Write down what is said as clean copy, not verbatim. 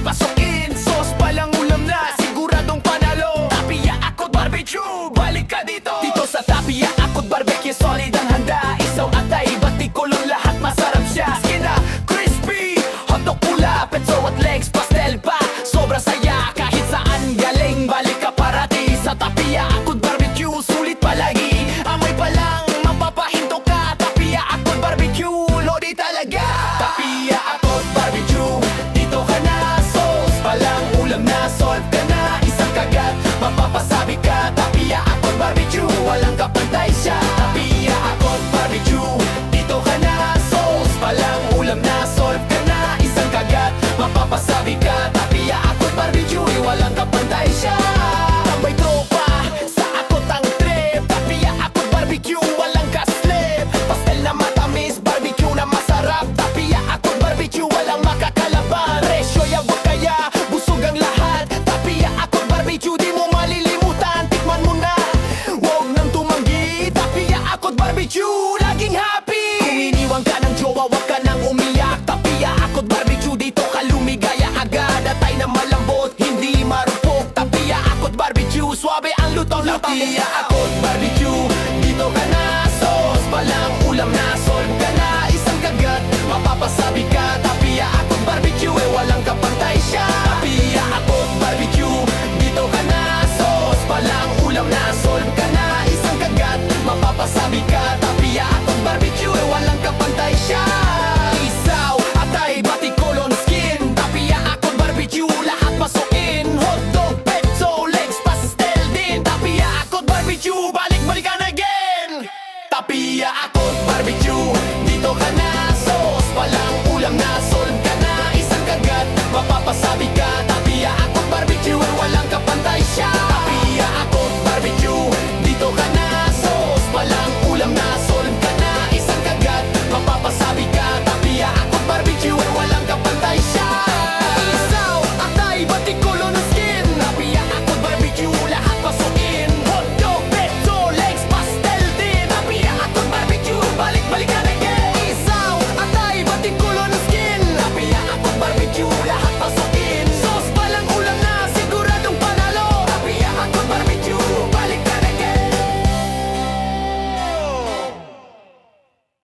pasukin. Sauce palang ulam na, siguradong panalo. Tapia ako't barbecue, balik ka dito. Dito sa Tapia ako't barbecue, solid ang handa. Isaw atay, batik kulong lahat, masarap siya. Skin na crispy, hotdog pula, petso at legs, pastel pa. Sobra saya, kahit saan galing. Balik ka parati sa Tapia ako't barbecue, sulit palagi. Amoy pa lang, mapapahinto ka. Tapia ako't barbecue, lodi talaga. Tapia ako't barbecue, dito ka na. Sauce palang ulam na, solve ka na. Isang kagat, mapapasabi ka. Tapia ako't barbecue, walang kapantay siya. Tapia ako't barbecue, dito ka na. Sauce palang ulam na, solve ka na. Isang kagat, mapapasabi ka. Tapia ako't barbecue, walang kapantay siya. Tambay tropa, sa ako't ang trip. Tapia ako't barbecue, walang kaslip. Pastel na matamis, barbecue na masarap. Tapia ako't barbecue, walang makakalaban. Presyo yabot kaya, busog ang lahat. Tapia ako't barbecue, di mo malilimutan. Tikman mo na, huwag nang tumanggi. Tapia ako't barbecue, laging happy. Kung iniwan ka ng jowa, wag ka nang umiyak. Tapia ako't barbecue, dito ka lumigaya agad. Atay na malambot, hindi marupok. Tapia ako't barbecue, swabe ang lutong-lutong.